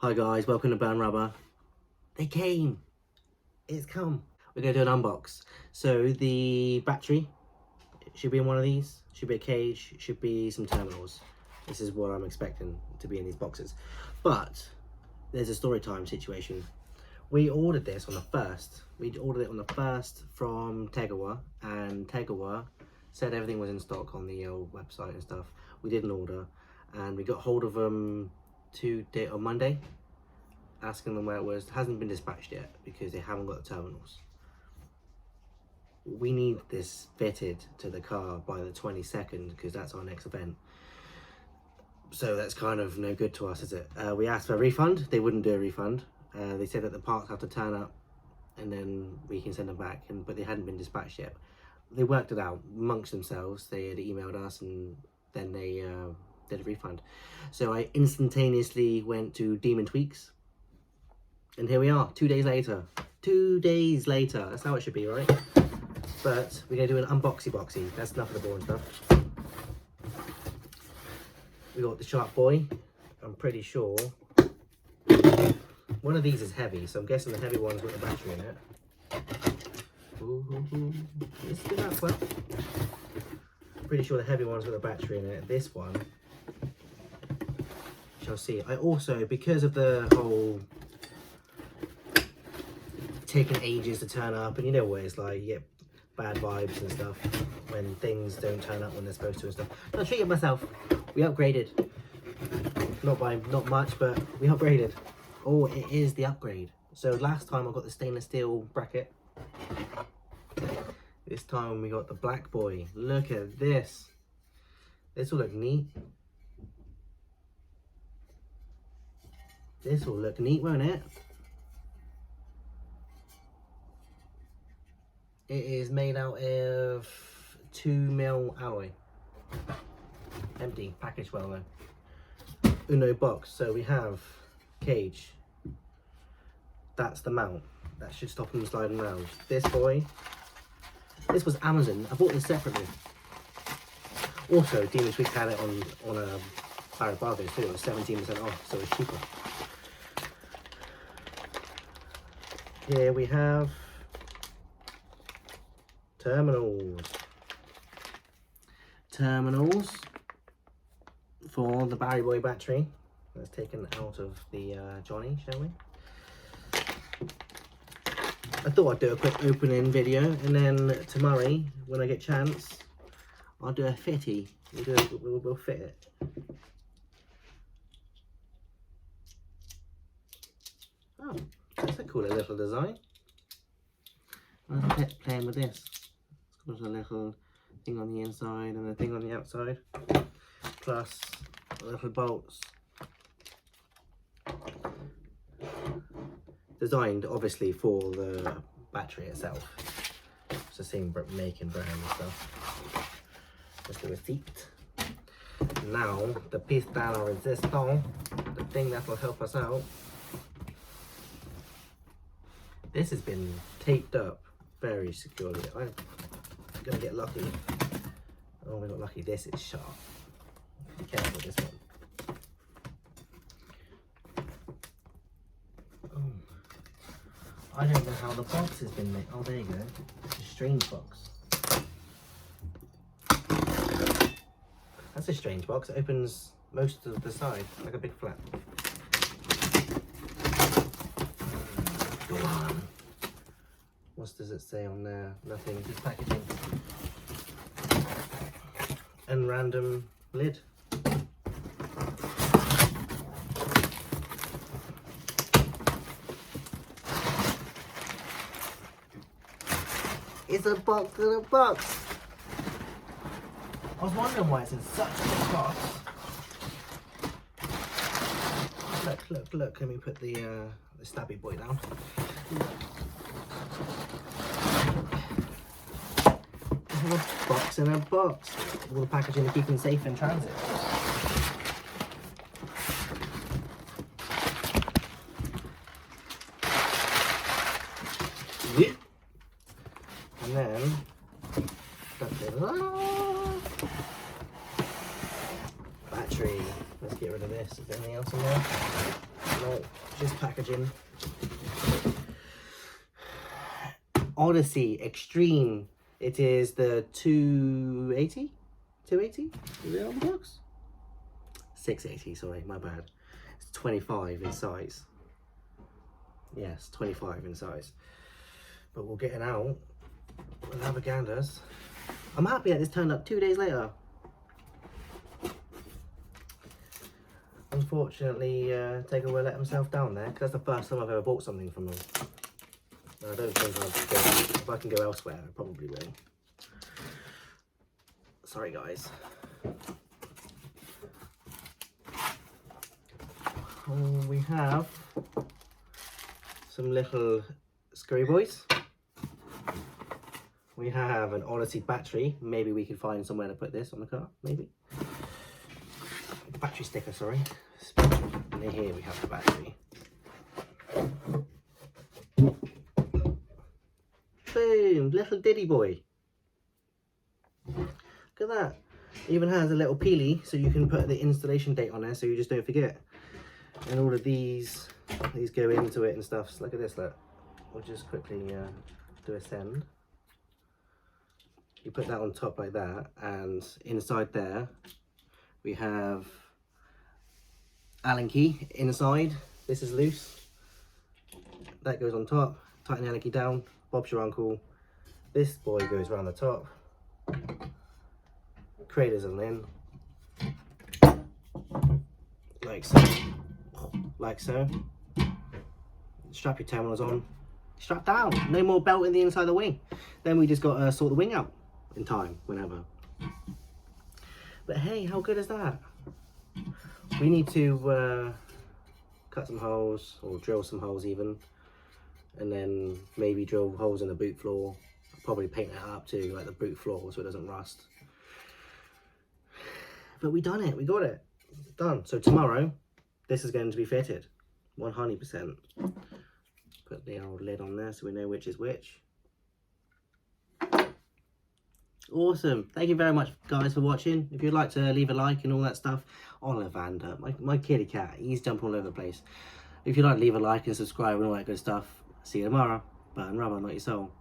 Hi guys, welcome to Burn Rubber. They came. It's come. We're going to do an unbox. So the battery should be in one of these. Should be a cage. Should be some terminals. This is what I'm expecting to be in these boxes. But there's a story time situation. We ordered this on the 1st. We ordered it on the 1st from Tegawa. And Tegawa said everything was in stock on the website and stuff. We did an order. And we got hold of them on Monday, asking them where it was. It hasn't been dispatched yet because they haven't got the terminals. We need this fitted to the car by the 22nd because that's our next event. So that's kind of no good to us, is it? We asked for a refund. They wouldn't do a refund. They said that the parts have to turn up and then we can send them back, but they hadn't been dispatched yet. They worked it out amongst themselves. They had emailed us and then they did a refund. So I instantaneously went to Demon Tweaks, and here we are, 2 days later. 2 days later, that's how it should be, right? But we're gonna do an unboxy-boxy. That's enough of the boring stuff. We got the Shark Boy. I'm pretty sure one of these is heavy, so I'm guessing the heavy one's got the battery in it. Ooh, this is that well. Pretty sure the heavy one's got the battery in it. This one, shall see. I also, because of the whole taking ages to turn up, and you know what it's like, you get bad vibes and stuff when things don't turn up when they're supposed to and stuff. I'll treat it myself. We upgraded. Not much, but we upgraded. Oh, it is the upgrade. So last time I got the stainless steel bracket. This time we got the Black Boy. Look at this. This will look neat. This will look neat, won't it? It is made out of 2mm alloy. Empty, packaged well though. Uno box. So we have cage. That's the mount. That should stop them sliding around. This boy. This was Amazon. I bought this separately. Also, Demon Tweaks had it on a Barrett Bargains too. It was 17% off, so it's cheaper. Here we have terminals. Terminals for the Barry Boy battery. That's taken out of the Johnny, shall we? I thought I'd do a quick opening video, and then tomorrow, when I get a chance, I'll do a fitty. We'll fit it. Oh, that's a cool little design. I'm playing with this. It's got a little thing on the inside and a thing on the outside, plus little bolts. Designed obviously for the battery itself. It's the same make and brand and stuff. Just the receipt. Now the piece de resistance, the thing that will help us out. This has been taped up very securely. I'm gonna get lucky. Oh, we got lucky. This is sharp. Be careful with this one. I don't know how the box has been made. Oh, there you go. It's a strange box. That's a strange box. It opens most of the side, like a big flap. Go on. What does it say on there? Nothing, just packaging. And random lid. It's a box in a box. I was wondering why it's in such a big box. Look. Let me put the stabby boy down. A box in a box. All the packaging to keep them safe in transit. Yeah. And then, battery. Let's get rid of this. Is there anything else in there? No. this packaging. Odyssey Extreme. It is the 280? 280? Is it on the box? 680, sorry, my bad. It's 25 in size. Yes, 25 in size. But we'll get it out. We'll have a ganders. I'm happy that this turned up 2 days later. Unfortunately, Takeaway let himself down there, because that's the first time I've ever bought something from them. I don't think if I can go elsewhere, I probably will. Sorry, guys. We have some little screw boys. We have an Odyssey battery. Maybe we can find somewhere to put this on the car, maybe. Battery sticker, sorry. And here we have the battery. Boom, little diddy boy. Look at that. It even has a little peely so you can put the installation date on there so you just don't forget. And all of these go into it and stuff. So look at this, look. We'll just quickly do a send. You put that on top like that, and inside there we have Allen key inside. This is loose. That goes on top. Tighten the Allen key down. Bob's your uncle. This boy goes around the top. Cradles and in. Like so. Like so. Strap your terminals on. Strap down. No more belt in the inside of the wing. Then we just got to sort the wing out in time, whenever. But hey, how good is that? We need to cut some holes, or drill some holes even, and then maybe drill holes in the boot floor. I'll probably paint that up too, like the boot floor, so it doesn't rust. But we done it, we got it done. So tomorrow this is going to be fitted 100%. Put the old lid on there so we know which is which. Awesome. Thank you very much, guys, for watching. If you'd like to leave a like and all that stuff, Ollivander, my kitty cat, he's jumping all over the place. If you'd like to leave a like and subscribe and all that good stuff, see you tomorrow. Burn rubber, not your soul.